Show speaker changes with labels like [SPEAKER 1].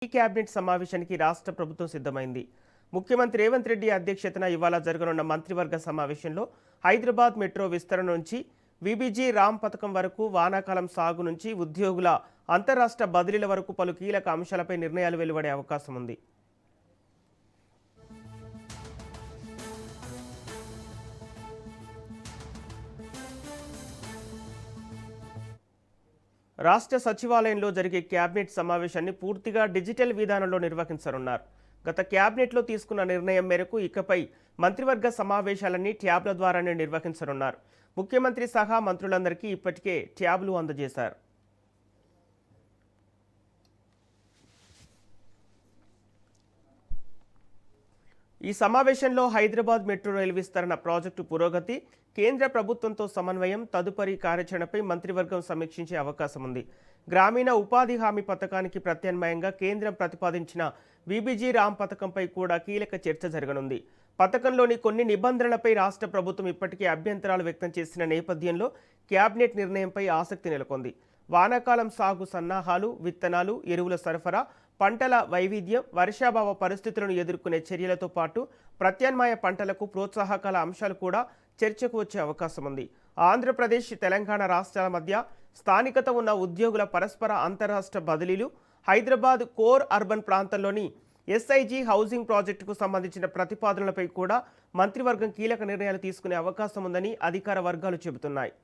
[SPEAKER 1] ఈ కేబినెట్ సమావేశానికి రాష్ట్ర ప్రభుత్వం సిద్ధమైంది. ముఖ్యమంత్రి రేవంత్ రెడ్డి అధ్యక్షతన ఇవాళ జరగనున్న మంత్రివర్గ సమావేశంలో హైదరాబాద్ మెట్రో విస్తరణ నుంచి వీబీజీ రామ్ పథకం వరకు, వానాకాలం సాగు నుంచి ఉద్యోగుల అంతర్రాష్ట్ర బదిలీల వరకు పలు కీలక అంశాలపై నిర్ణయాలు వెలువడే అవకాశం ఉంది. రాష్ట్ర సచివాలయంలో జరిగే కేబినెట్ సమావేశాన్ని పూర్తిగా డిజిటల్ విధానంలో నిర్వహించనున్నారు. గత కేబినెట్లో తీసుకున్న నిర్ణయం మేరకు ఇకపై మంత్రివర్గ సమావేశాలన్నీ ట్యాబ్ల ద్వారానే నిర్వహించనున్నారు. ముఖ్యమంత్రి సహా మంత్రులందరికీ ఇప్పటికే ట్యాబ్లు అందజేశారు. ఈ సమావేశంలో హైదరాబాద్ మెట్రో రైలు విస్తరణ ప్రాజెక్టు పురోగతి, కేంద్ర ప్రభుత్వంతో సమన్వయం, తదుపరి కార్యాచరణపై మంత్రివర్గం సమీక్షించే అవకాశం ఉంది. గ్రామీణ ఉపాధి హామీ పథకానికి ప్రత్యామ్నాయంగా కేంద్రం ప్రతిపాదించిన వీబీజీ రామ్ పథకంపై కూడా కీలక చర్చ జరగనుంది. పథకంలోని కొన్ని నిబంధనలపై రాష్ట్ర ప్రభుత్వం ఇప్పటికే అభ్యంతరాలు వ్యక్తం చేసిన నేపథ్యంలో కేబినెట్ నిర్ణయంపై ఆసక్తి నెలకొంది. వానాకాలం సాగు సన్నాహాలు, విత్తనాలు, ఎరువుల సరఫరా, పంటల వైవిధ్యం, వర్షాభావ పరిస్థితులను ఎదుర్కొనే చర్యలతో పాటు ప్రత్యామ్నాయ పంటలకు ప్రోత్సాహకాల అంశాలు కూడా చర్చకు వచ్చే అవకాశం ఉంది. ఆంధ్రప్రదేశ్, తెలంగాణ రాష్ట్రాల మధ్య స్థానికత ఉన్న ఉద్యోగుల పరస్పర అంతర్రాష్ట్ర బదిలీలు, హైదరాబాద్ కోర్ అర్బన్ ప్రాంతంలోని ఎస్ఐజీ హౌసింగ్ ప్రాజెక్టుకు సంబంధించిన ప్రతిపాదనలపై కూడా మంత్రివర్గం కీలక నిర్ణయాలు తీసుకునే అవకాశం ఉందని అధికార వర్గాలు చెబుతున్నాయి.